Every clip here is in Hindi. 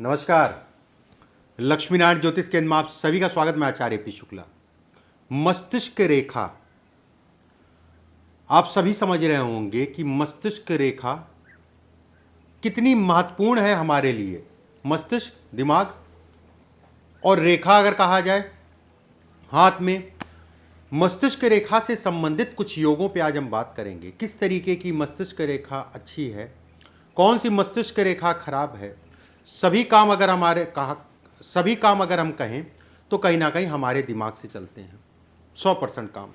नमस्कार। लक्ष्मीनारायण ज्योतिष केंद्र में आप सभी का स्वागत। मैं आचार्य पी शुक्ला। मस्तिष्क रेखा, आप सभी समझ रहे होंगे कि मस्तिष्क रेखा कितनी महत्वपूर्ण है हमारे लिए। मस्तिष्क, दिमाग और रेखा अगर कहा जाए हाथ में, मस्तिष्क रेखा से संबंधित कुछ योगों पे आज हम बात करेंगे। किस तरीके की मस्तिष्क रेखा अच्छी है, कौन सी मस्तिष्क रेखा खराब है। सभी काम अगर हम कहें तो कहीं ना कहीं हमारे दिमाग से चलते हैं। 100% काम,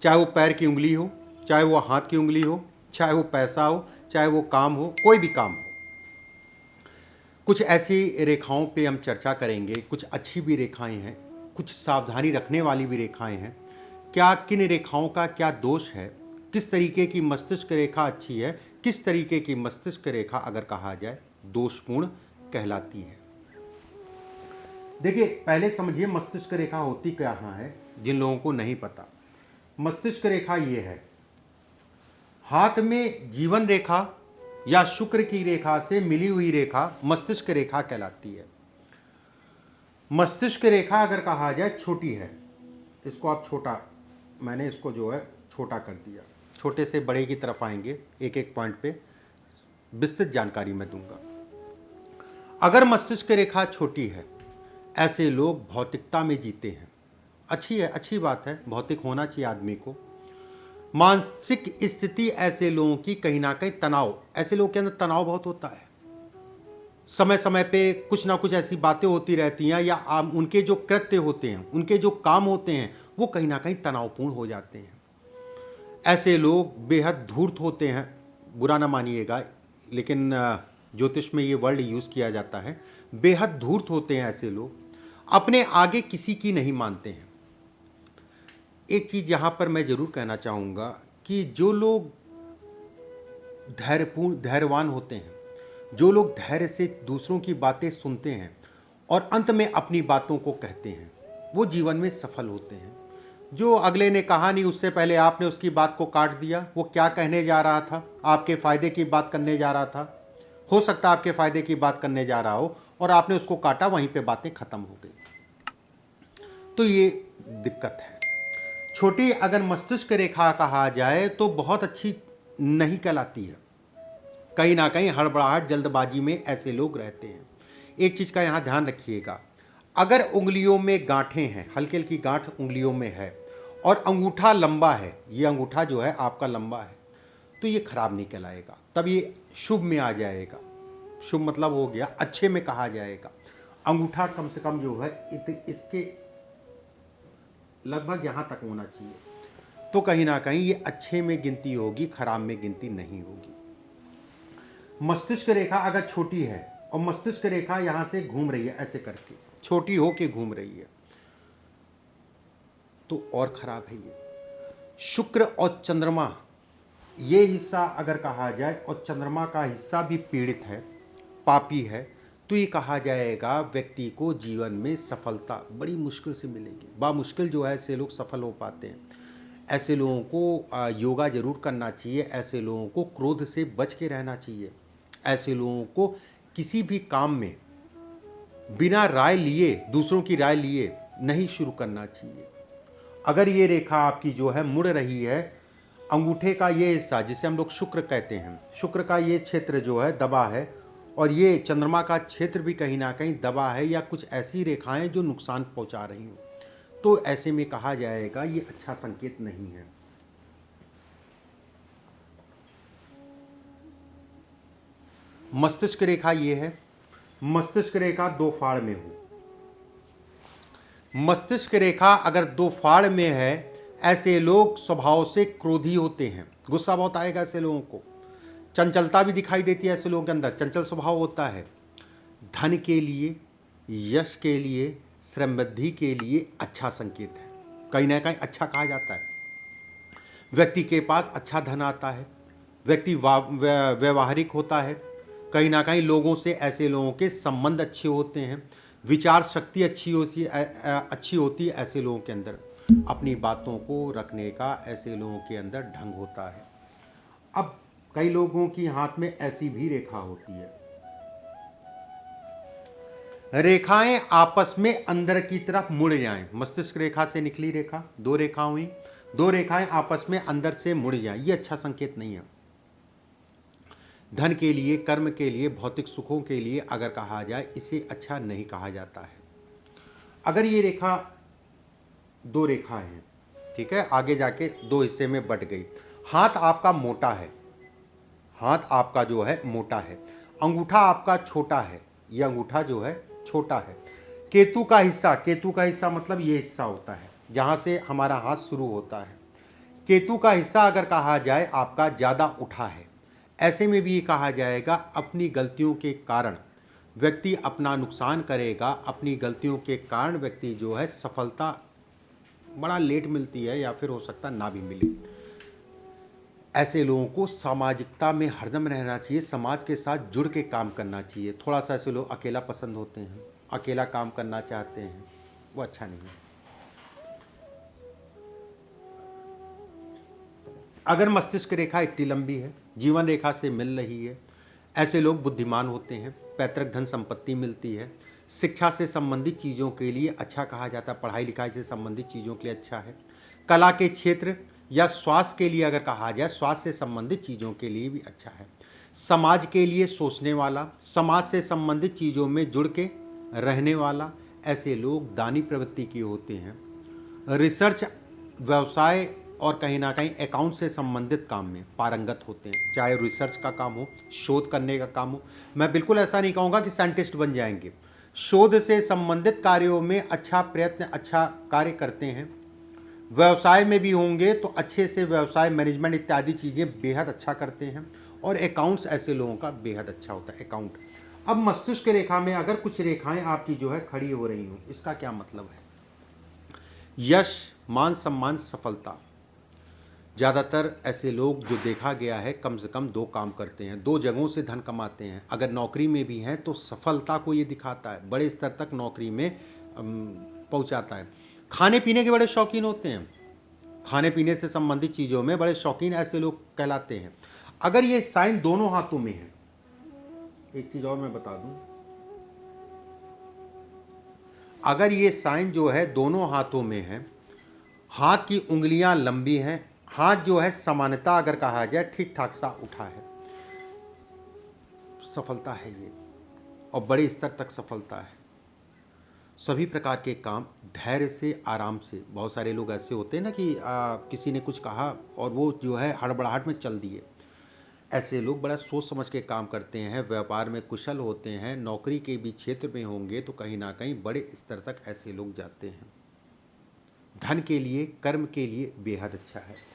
चाहे वो पैर की उंगली हो, चाहे वो हाथ की उंगली हो, चाहे वो पैसा हो, चाहे वो काम हो, कोई भी काम हो। कुछ ऐसी रेखाओं पे हम चर्चा करेंगे। कुछ अच्छी भी रेखाएं हैं, कुछ सावधानी रखने वाली भी रेखाएं हैं। क्या किन रेखाओं का क्या दोष है, किस तरीके की मस्तिष्क रेखा अच्छी है, किस तरीके की मस्तिष्क रेखा अगर कहा जाए दोषपूर्ण कहलाती है। देखिए, पहले समझिए मस्तिष्क रेखा होती क्या है। जिन लोगों को नहीं पता, मस्तिष्क रेखा ये है, हाथ में जीवन रेखा या शुक्र की रेखा से मिली हुई रेखा मस्तिष्क रेखा कहलाती है। मस्तिष्क रेखा अगर कहा जाए छोटी है, इसको आप छोटा, मैंने इसको जो है छोटा कर दिया। छोटे से बड़े की तरफ आएंगे, एक एक पॉइंट पे विस्तृत जानकारी मैं दूंगा। अगर मस्तिष्क रेखा छोटी है, ऐसे लोग भौतिकता में जीते हैं। अच्छी है, अच्छी बात है, भौतिक होना चाहिए आदमी को। मानसिक स्थिति ऐसे लोगों की कहीं ना कहीं तनाव, ऐसे लोगों के अंदर तनाव बहुत होता है। समय समय पे कुछ ना कुछ ऐसी बातें होती रहती हैं, या उनके जो कृत्य होते हैं, उनके जो काम होते हैं, वो कहीं ना कहीं तनावपूर्ण हो जाते हैं। ऐसे लोग बेहद धूर्त होते हैं। बुरा ना मानिएगा, लेकिन ज्योतिष में ये वर्ड यूज़ किया जाता है। बेहद धूर्त होते हैं ऐसे लोग, अपने आगे किसी की नहीं मानते हैं। एक चीज़ यहाँ पर मैं ज़रूर कहना चाहूँगा कि जो लोग धैर्यवान होते हैं, जो लोग धैर्य से दूसरों की बातें सुनते हैं और अंत में अपनी बातों को कहते हैं, वो जीवन में सफल होते हैं। जो अगले ने कहा नहीं, उससे पहले आपने उसकी बात को काट दिया। वो क्या कहने जा रहा था, आपके फ़ायदे की बात करने जा रहा था। हो सकता है आपके फ़ायदे की बात करने जा रहा हो और आपने उसको काटा, वहीं पे बातें ख़त्म हो गई। तो ये दिक्कत है। छोटी अगर मस्तिष्क रेखा कहा जाए तो बहुत अच्छी नहीं कहलाती है। कहीं ना कहीं हड़बड़ाहट, जल्दबाजी में ऐसे लोग रहते हैं। एक चीज़ का यहाँ ध्यान रखिएगा, अगर उंगलियों में गांठें हैं, हल्की हल्की गांठ उंगलियों में है और अंगूठा लंबा है, ये अंगूठा जो है आपका लंबा है, तो ये खराब नहीं कहलाएगा, तब ये शुभ में आ जाएगा। शुभ मतलब हो गया अच्छे में कहा जाएगा। अंगूठा कम से कम जो है इसके लगभग यहाँ तक होना चाहिए, तो कहीं ना कहीं ये अच्छे में गिनती होगी, खराब में गिनती नहीं होगी। मस्तिष्क रेखा अगर छोटी है और मस्तिष्क रेखा यहाँ से घूम रही है, ऐसे करके छोटी हो के घूम रही है, तो और खराब है ये। शुक्र और चंद्रमा, ये हिस्सा अगर कहा जाए और चंद्रमा का हिस्सा भी पीड़ित है, पापी है, तो ये कहा जाएगा व्यक्ति को जीवन में सफलता बड़ी मुश्किल से मिलेगी। बामुश्किल जो है ऐसे लोग सफल हो पाते हैं। ऐसे लोगों को योगा जरूर करना चाहिए। ऐसे लोगों को क्रोध से बच के रहना चाहिए। ऐसे लोगों को किसी भी काम में बिना राय लिए, दूसरों की राय लिए नहीं शुरू करना चाहिए। अगर ये रेखा आपकी जो है मुड़ रही है, अंगूठे का ये हिस्सा जिसे हम लोग शुक्र कहते हैं, शुक्र का ये क्षेत्र जो है दबा है, और ये चंद्रमा का क्षेत्र भी कहीं ना कहीं दबा है, या कुछ ऐसी रेखाएं जो नुकसान पहुंचा रही हो, तो ऐसे में कहा जाएगा ये अच्छा संकेत नहीं है। मस्तिष्क रेखा ये है, मस्तिष्क रेखा दो फाड़ में हो। मस्तिष्क रेखा अगर दो फाड़ में है, ऐसे लोग स्वभाव से क्रोधी होते हैं, गुस्सा बहुत आएगा ऐसे लोगों को। चंचलता भी दिखाई देती है ऐसे लोगों के अंदर, चंचल स्वभाव होता है। धन के लिए, यश के लिए, समृद्धि के लिए अच्छा संकेत है, कहीं ना कहीं अच्छा कहा जाता है। व्यक्ति के पास अच्छा धन आता है, व्यक्ति व्यवहारिक होता है, कहीं ना कहीं लोगों से ऐसे लोगों के संबंध अच्छे होते हैं, विचार शक्ति अच्छी होती है ऐसे लोगों के अंदर, अपनी बातों को रखने का ऐसे लोगों के अंदर ढंग होता है। अब कई लोगों की हाथ में ऐसी भी रेखा होती है, रेखाएं आपस में अंदर की तरफ मुड़ जाएं। मस्तिष्क रेखा से निकली रेखा, दो रेखा हुई, दो रेखाएं आपस में अंदर से मुड़ जाएं, ये अच्छा संकेत नहीं है। धन के लिए, कर्म के लिए, भौतिक सुखों के लिए अगर कहा जाए, इसे अच्छा नहीं कहा जाता है। अगर ये रेखा, दो रेखा है, ठीक है, आगे जाके दो हिस्से में बट गई। हाथ आपका मोटा है, हाथ आपका जो है मोटा है, अंगूठा आपका छोटा है, ये अंगूठा जो है छोटा है। केतु का हिस्सा, केतु का हिस्सा मतलब ये हिस्सा होता है जहाँ से हमारा हाथ शुरू होता है। केतु का हिस्सा अगर कहा जाए आपका ज़्यादा उठा है, ऐसे में भी ये कहा जाएगा अपनी गलतियों के कारण व्यक्ति अपना नुकसान करेगा। अपनी गलतियों के कारण व्यक्ति जो है सफलता बड़ा लेट मिलती है या फिर हो सकता ना भी मिले। ऐसे लोगों को सामाजिकता में हरदम रहना चाहिए, समाज के साथ जुड़ के काम करना चाहिए। थोड़ा सा ऐसे लोग अकेला पसंद होते हैं, अकेला काम करना चाहते हैं, वो अच्छा नहीं है। अगर मस्तिष्क रेखा इतनी लंबी है, जीवन रेखा से मिल रही है, ऐसे लोग बुद्धिमान होते हैं, पैतृक धन संपत्ति मिलती है, शिक्षा से संबंधित चीज़ों के लिए अच्छा कहा जाता है, पढ़ाई लिखाई से संबंधित चीज़ों के लिए अच्छा है। कला के क्षेत्र या स्वास्थ्य के लिए अगर कहा जाए, स्वास्थ्य से संबंधित चीज़ों के लिए भी अच्छा है। समाज के लिए सोचने वाला, समाज से संबंधित चीज़ों में जुड़ के रहने वाला, ऐसे लोग दानी प्रवृत्ति के होते हैं। रिसर्च, व्यवसाय और कहीं ना कहीं अकाउंट से संबंधित काम में पारंगत होते हैं, चाहे रिसर्च का काम हो, शोध करने का काम हो। मैं बिल्कुल ऐसा नहीं कहूँगा कि साइंटिस्ट बन जाएंगे, शोध से संबंधित कार्यों में अच्छा प्रयत्न, अच्छा कार्य करते हैं। व्यवसाय में भी होंगे तो अच्छे से व्यवसाय मैनेजमेंट इत्यादि चीज़ें बेहद अच्छा करते हैं। और अकाउंट्स ऐसे लोगों का बेहद अच्छा होता है, अकाउंट। अब मस्तिष्क रेखा में अगर कुछ रेखाएं आपकी जो है खड़ी हो रही हों, इसका क्या मतलब है? यश, मान सम्मान, सफलता। ज़्यादातर ऐसे लोग जो देखा गया है कम से कम दो काम करते हैं, दो जगहों से धन कमाते हैं। अगर नौकरी में भी हैं तो सफलता को ये दिखाता है, बड़े स्तर तक नौकरी में पहुंचाता है। खाने पीने के बड़े शौकीन होते हैं, खाने पीने से संबंधित चीज़ों में बड़े शौकीन ऐसे लोग कहलाते हैं। अगर ये साइन दोनों हाथों में है, एक चीज़ और मैं बता दूं, अगर ये साइन जो है दोनों हाथों में है, हाथ की उंगलियां लंबी हैं, हाथ जो है समानता अगर कहा जाए ठीक ठाक सा उठा है, सफलता है ये, और बड़े स्तर तक सफलता है। सभी प्रकार के काम धैर्य से, आराम से। बहुत सारे लोग ऐसे होते हैं ना कि किसी ने कुछ कहा और वो जो है हड़बड़ाहट में चल दिए। ऐसे लोग बड़ा सोच समझ के काम करते हैं, व्यापार में कुशल होते हैं, नौकरी के भी क्षेत्र में होंगे तो कहीं ना कहीं बड़े स्तर तक ऐसे लोग जाते हैं। धन के लिए, कर्म के लिए बेहद अच्छा है।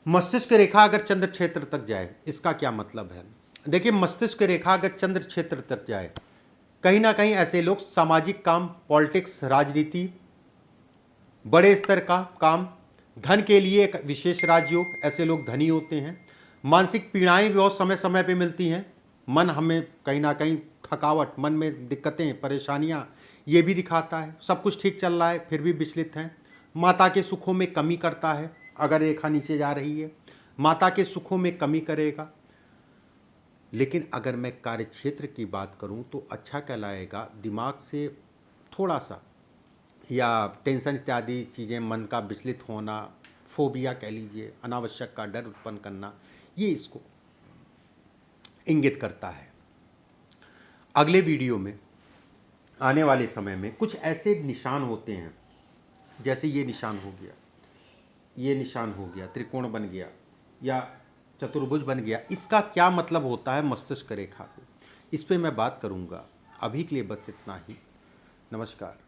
मस्तिष्क रेखा अगर चंद्र क्षेत्र तक जाए, इसका क्या मतलब है? देखिए, मस्तिष्क रेखा अगर चंद्र क्षेत्र तक जाए, कहीं ना कहीं ऐसे लोग सामाजिक काम, पॉलिटिक्स, राजनीति, बड़े स्तर का काम, धन के लिए एक विशेष राजयोग, ऐसे लोग धनी होते हैं। मानसिक पीड़ाएं भी बहुत समय समय पे मिलती हैं, मन हमें कहीं ना कहीं थकावट, मन में दिक्कतें, परेशानियां, ये भी दिखाता है। सब कुछ ठीक चल रहा है फिर भी विचलित हैं। माता के सुखों में कमी करता है, अगर रेखा नीचे जा रही है माता के सुखों में कमी करेगा। लेकिन अगर मैं कार्य क्षेत्र की बात करूं तो अच्छा कहलाएगा। दिमाग से थोड़ा सा या टेंशन इत्यादि चीज़ें, मन का विचलित होना, फोबिया कह लीजिए, अनावश्यक का डर उत्पन्न करना, ये इसको इंगित करता है। अगले वीडियो में, आने वाले समय में, कुछ ऐसे निशान होते हैं, जैसे ये निशान हो गया, ये निशान हो गया, त्रिकोण बन गया या चतुर्भुज बन गया, इसका क्या मतलब होता है मस्तिष्क रेखा को, इस पे मैं बात करूंगा। अभी के लिए बस इतना ही। नमस्कार।